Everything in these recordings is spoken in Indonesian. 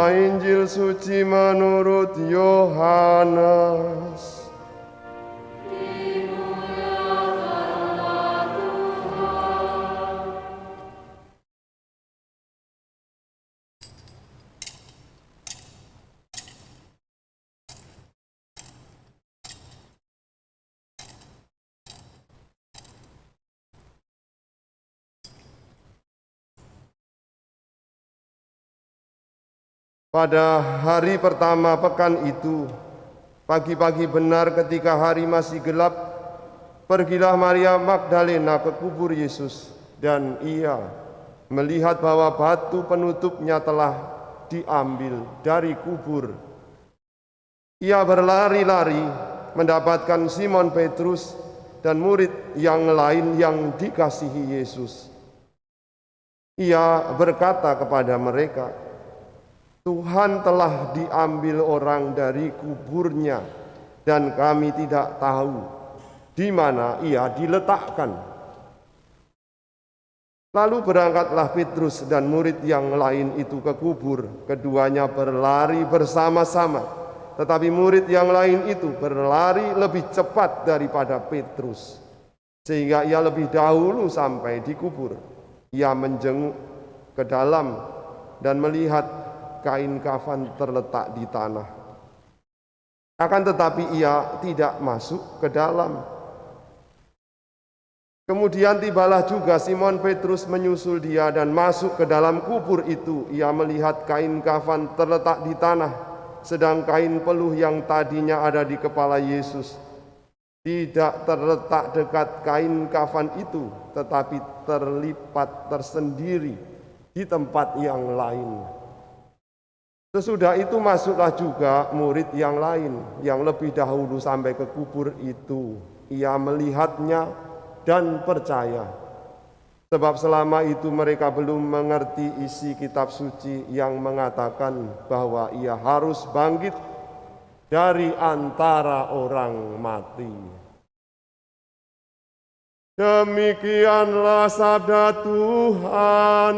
Inilah Injil suci menurut Yohanes. Pada hari pertama pekan itu, pagi-pagi benar ketika hari masih gelap, pergilah Maria Magdalena ke kubur Yesus, dan ia melihat bahwa batu penutupnya telah diambil dari kubur. Ia berlari-lari mendapatkan Simon Petrus dan murid yang lain yang dikasihi Yesus. Ia berkata kepada mereka, "Tuhan telah diambil orang dari kuburnya, dan kami tidak tahu di mana ia diletakkan." Lalu berangkatlah Petrus dan murid yang lain itu ke kubur. Keduanya berlari bersama-sama, tetapi murid yang lain itu berlari lebih cepat daripada Petrus, sehingga ia lebih dahulu sampai di kubur. Ia menjenguk ke dalam dan melihat kain kafan terletak di tanah. Akan tetapi ia tidak masuk ke dalam. Kemudian tibalah juga Simon Petrus menyusul dia dan masuk ke dalam kubur itu. Ia melihat kain kafan terletak di tanah, sedang kain peluh yang tadinya ada di kepala Yesus tidak terletak dekat kain kafan itu, tetapi terlipat tersendiri di tempat yang lain. Sesudah itu masuklah juga murid yang lain yang lebih dahulu sampai ke kubur itu. Ia melihatnya dan percaya, sebab selama itu mereka belum mengerti isi kitab suci yang mengatakan bahwa ia harus bangkit dari antara orang mati. Demikianlah sabda Tuhan.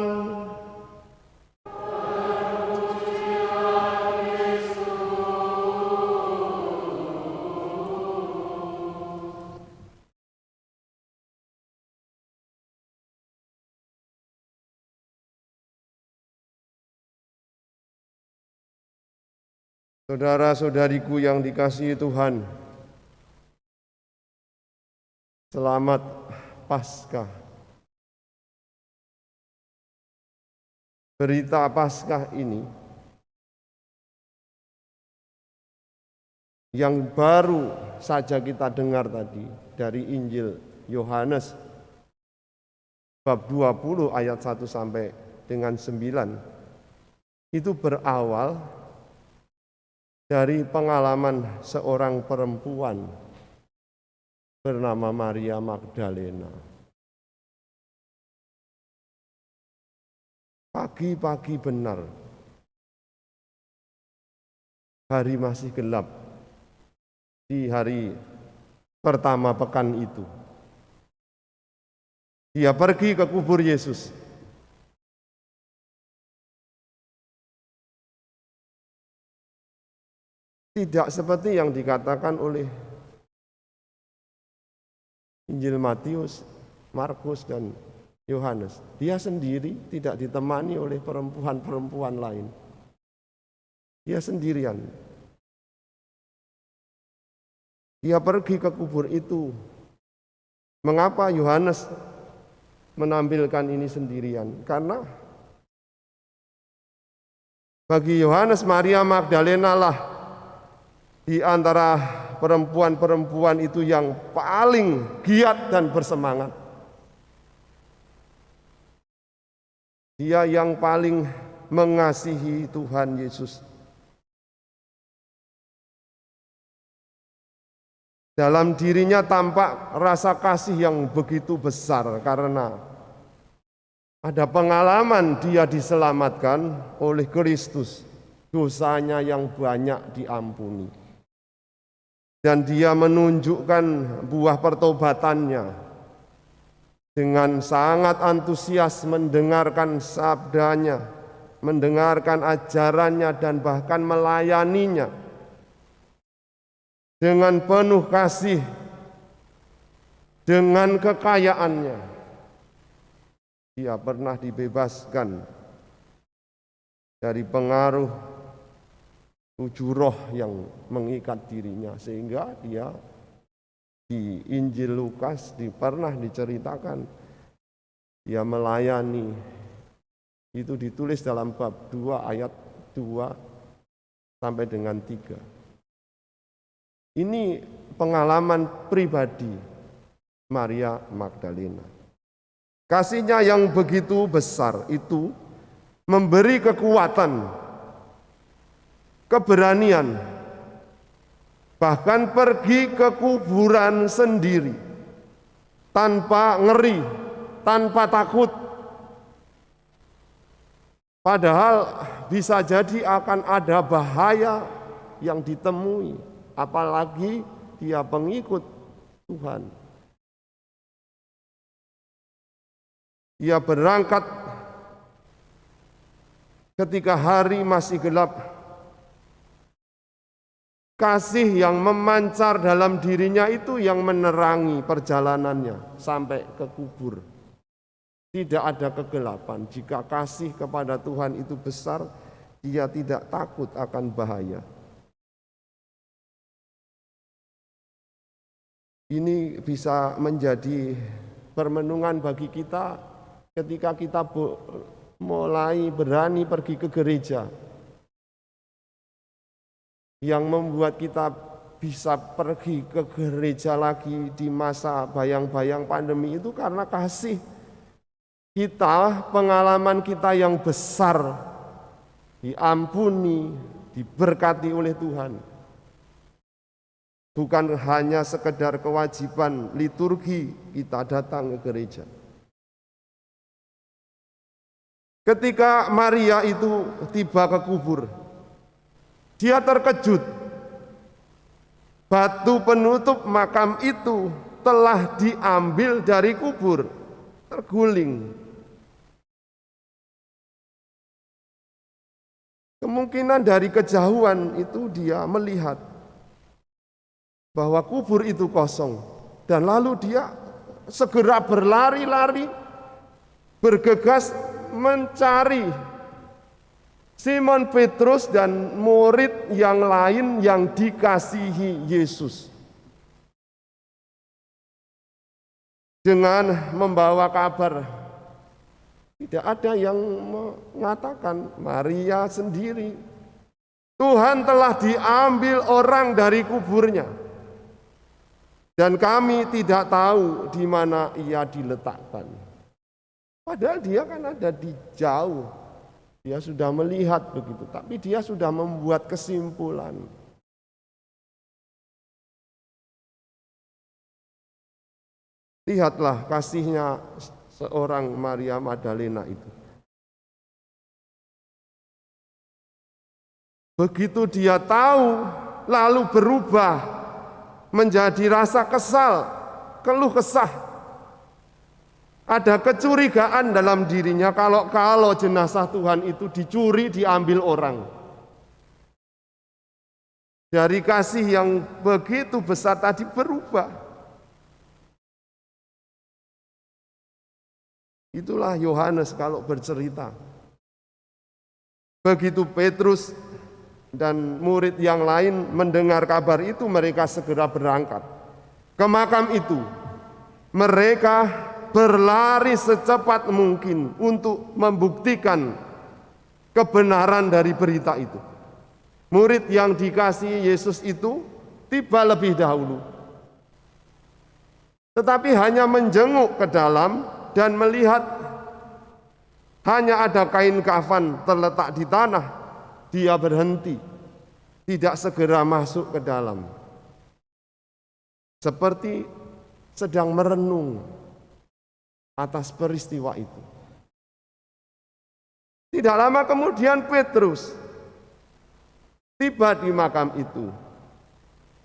Saudara-saudariku yang dikasihi Tuhan, selamat Paskah. Berita Paskah ini yang baru saja kita dengar tadi dari Injil Yohanes bab 20 ayat 1 sampai dengan 9, itu berawal dari pengalaman seorang perempuan bernama Maria Magdalena. Pagi-pagi benar, hari masih gelap di hari pertama pekan itu. Dia pergi ke kubur Yesus. Tidak seperti yang dikatakan oleh Injil Matius, Markus, dan Yohanes. Dia sendiri, tidak ditemani oleh perempuan-perempuan lain. Dia sendirian. Dia pergi ke kubur itu. Mengapa Yohanes menampilkan ini sendirian? Karena bagi Yohanes, Maria Magdalena lah di antara perempuan-perempuan itu yang paling giat dan bersemangat. Dia yang paling mengasihi Tuhan Yesus. Dalam dirinya tampak rasa kasih yang begitu besar karena ada pengalaman dia diselamatkan oleh Kristus, dosanya yang banyak diampuni. Dan dia menunjukkan buah pertobatannya dengan sangat antusias mendengarkan sabdanya mendengarkan ajarannya dan bahkan melayaninya dengan penuh kasih, dengan kekayaannya. Dia pernah dibebaskan dari pengaruh tujuh roh yang mengikat dirinya, sehingga dia di Injil Lukas pernah diceritakan dia melayani. Itu ditulis dalam bab 2 ayat 2 sampai dengan 3. Ini pengalaman pribadi Maria Magdalena. Kasihnya yang begitu besar itu memberi kekuatan, keberanian, bahkan pergi ke kuburan sendiri tanpa ngeri, tanpa takut. Padahal bisa jadi akan ada bahaya yang ditemui, apalagi dia pengikut Tuhan. Ia berangkat ketika hari masih gelap. Kasih yang memancar dalam dirinya itu yang menerangi perjalanannya sampai ke kubur. Tidak ada kegelapan. Jika kasih kepada Tuhan itu besar, dia tidak takut akan bahaya. Ini bisa menjadi permenungan bagi kita ketika kita mulai berani pergi ke gereja. Yang membuat kita bisa pergi ke gereja lagi di masa bayang-bayang pandemi itu karena kasih kita, pengalaman kita yang besar, diampuni, diberkati oleh Tuhan. Bukan hanya sekedar kewajiban liturgi kita datang ke gereja. Ketika Maria itu tiba ke kubur, dia terkejut. Batu penutup makam itu telah diambil dari kubur, terguling. Kemungkinan dari kejauhan itu dia melihat bahwa kubur itu kosong, dan lalu dia segera berlari-lari, bergegas mencari Simon Petrus dan murid yang lain yang dikasihi Yesus. Dengan membawa kabar, tidak ada yang mengatakan Maria sendiri. Tuhan telah diambil orang dari kuburnya. Dan kami tidak tahu di mana ia diletakkan. Padahal dia kan ada di jauh. Dia sudah melihat begitu, tapi dia sudah membuat kesimpulan. Lihatlah kasihnya seorang Maria Magdalena itu. Begitu dia tahu, lalu berubah menjadi rasa kesal, keluh kesah. Ada kecurigaan dalam dirinya kalau jenazah Tuhan itu dicuri, diambil orang. Dari kasih yang begitu besar tadi berubah. Itulah Yohanes kalau bercerita. Begitu Petrus dan murid yang lain mendengar kabar itu, mereka segera berangkat ke makam itu. Mereka berlari secepat mungkin untuk membuktikan kebenaran dari berita itu. Murid yang dikasihi Yesus itu tiba lebih dahulu, tetapi hanya menjenguk ke dalam dan melihat hanya ada kain kafan terletak di tanah. Dia berhenti, tidak segera masuk ke dalam, seperti sedang merenung atas peristiwa itu. Tidak lama kemudian Petrus tiba di makam itu.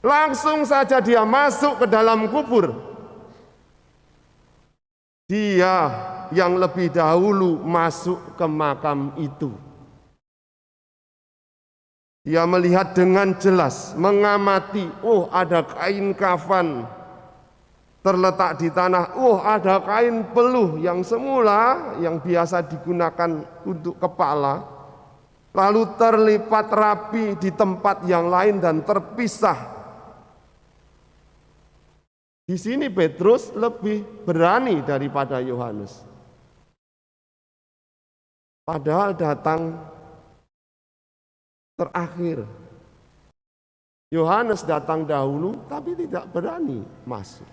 Langsung saja dia masuk ke dalam kubur. Dia yang lebih dahulu masuk ke makam itu. Ia melihat dengan jelas, mengamati, oh ada kain kafan terletak di tanah, oh ada kain peluh yang semula yang biasa digunakan untuk kepala, lalu terlipat rapi di tempat yang lain dan terpisah. Di sini Petrus lebih berani daripada Yohanes. Padahal datang terakhir. Yohanes datang dahulu tapi tidak berani masuk.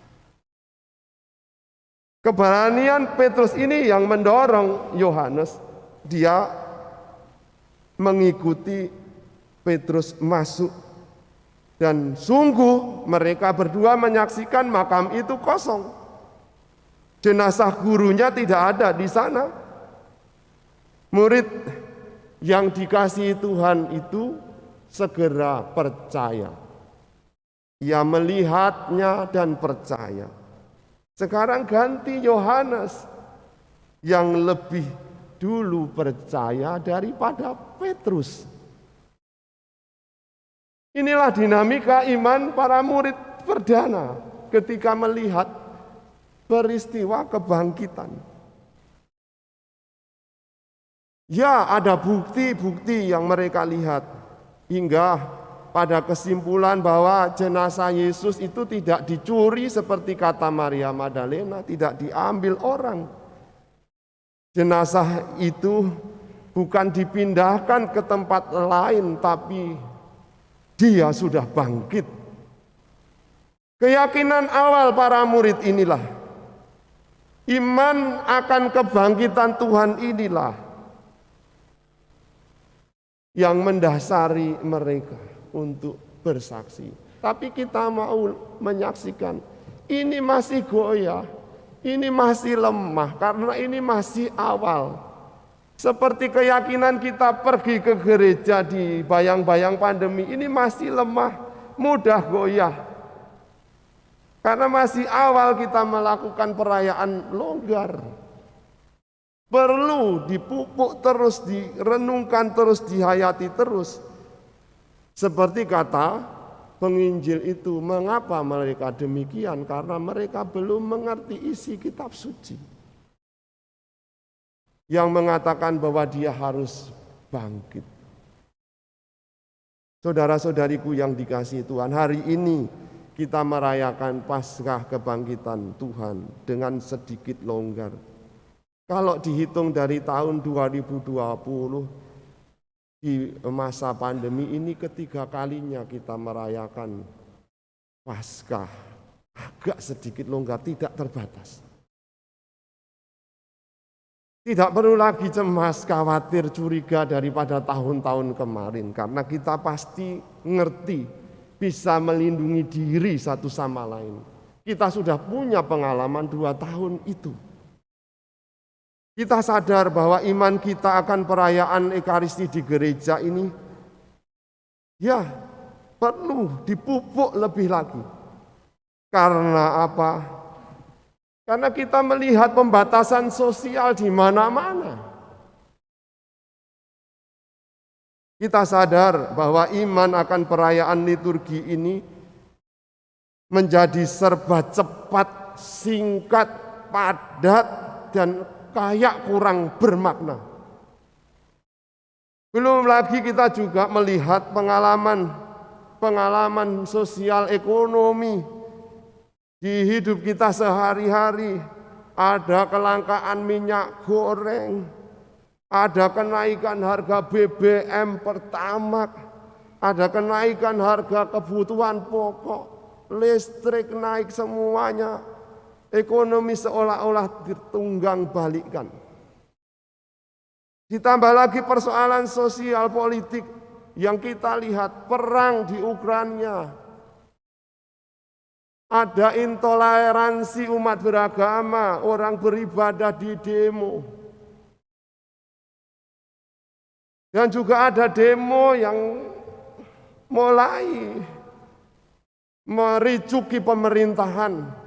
Keberanian Petrus ini yang mendorong Yohanes, dia mengikuti Petrus masuk. Dan sungguh mereka berdua menyaksikan makam itu kosong. Jenazah gurunya tidak ada di sana. Murid yang dikasihi Tuhan itu segera percaya. Ia melihatnya dan percaya. Sekarang ganti Yohanes yang lebih dulu percaya daripada Petrus. Inilah dinamika iman para murid perdana ketika melihat peristiwa kebangkitan. Ya, ada bukti-bukti yang mereka lihat hingga pada kesimpulan bahwa jenazah Yesus itu tidak dicuri seperti kata Maria Magdalena, tidak diambil orang. Jenazah itu bukan dipindahkan ke tempat lain, tapi dia sudah bangkit. Keyakinan awal para murid inilah, iman akan kebangkitan Tuhan inilah yang mendasari mereka untuk bersaksi. Tapi kita mau menyaksikan, ini masih goyah, ini masih lemah, karena ini masih awal. Seperti keyakinan kita pergi ke gereja di bayang-bayang pandemi, ini masih lemah, mudah goyah. Karena masih awal kita melakukan perayaan longgar. Perlu dipupuk terus, direnungkan terus, dihayati terus. Seperti kata penginjil itu, mengapa mereka demikian? Karena mereka belum mengerti isi kitab suci. Yang mengatakan bahwa dia harus bangkit. Saudara-saudariku yang dikasihi Tuhan, hari ini kita merayakan Paskah kebangkitan Tuhan dengan sedikit longgar. Kalau dihitung dari tahun 2020 di masa pandemi ini ketiga kalinya kita merayakan Paskah, agak sedikit longgar, tidak terbatas. Tidak perlu lagi cemas, khawatir, curiga daripada tahun-tahun kemarin, karena kita pasti ngerti bisa melindungi diri satu sama lain. Kita sudah punya pengalaman 2 tahun itu. Kita sadar bahwa iman kita akan perayaan Ekaristi di gereja ini, ya perlu dipupuk lebih lagi. Karena apa? Karena kita melihat pembatasan sosial di mana-mana. Kita sadar bahwa iman akan perayaan liturgi ini menjadi serba cepat, singkat, padat, dan kayak kurang bermakna. Belum lagi kita juga melihat pengalaman sosial ekonomi di hidup kita sehari-hari. Ada kelangkaan minyak goreng, ada kenaikan harga BBM Pertamax, ada kenaikan harga kebutuhan pokok, listrik naik semuanya. Ekonomi seolah-olah ditunggang balikkan. Ditambah lagi persoalan sosial politik yang kita lihat, perang di Ukraina. Ada intoleransi umat beragama, orang beribadah di demo. Dan juga ada demo yang mulai mericuki pemerintahan.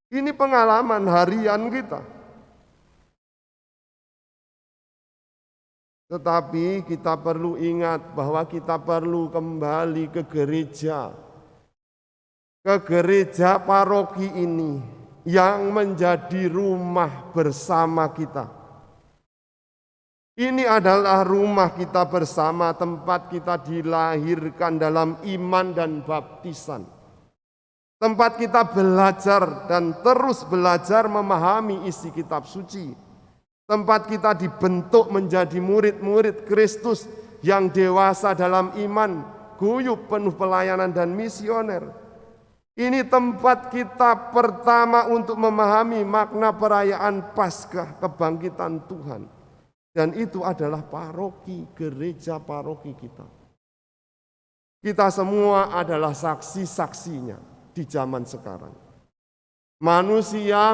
Ini pengalaman harian kita. Tetapi kita perlu ingat bahwa kita perlu kembali ke gereja paroki ini yang menjadi rumah bersama kita. Ini adalah rumah kita bersama, tempat kita dilahirkan dalam iman dan baptisan. Tempat kita belajar dan terus belajar memahami isi kitab suci. Tempat kita dibentuk menjadi murid-murid Kristus yang dewasa dalam iman, guyup penuh pelayanan dan misioner. Ini tempat kita pertama untuk memahami makna perayaan Paskah kebangkitan Tuhan. Dan itu adalah paroki, gereja paroki kita. Kita semua adalah saksi-saksinya di zaman sekarang. Manusia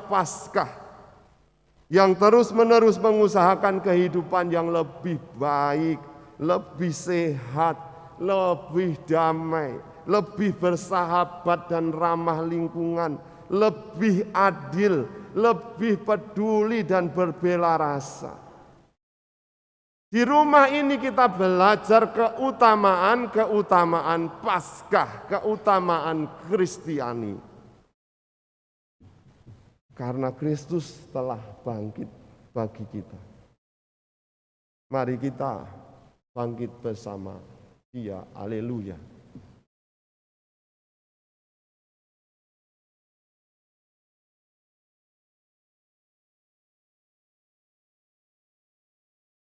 Paskah yang terus-menerus mengusahakan kehidupan yang lebih baik, lebih sehat, lebih damai, lebih bersahabat dan ramah lingkungan, lebih adil, lebih peduli dan berbela rasa. Di rumah ini kita belajar keutamaan Paskah, keutamaan Kristiani. Karena Kristus telah bangkit bagi kita. Mari kita bangkit bersama Dia. Haleluya.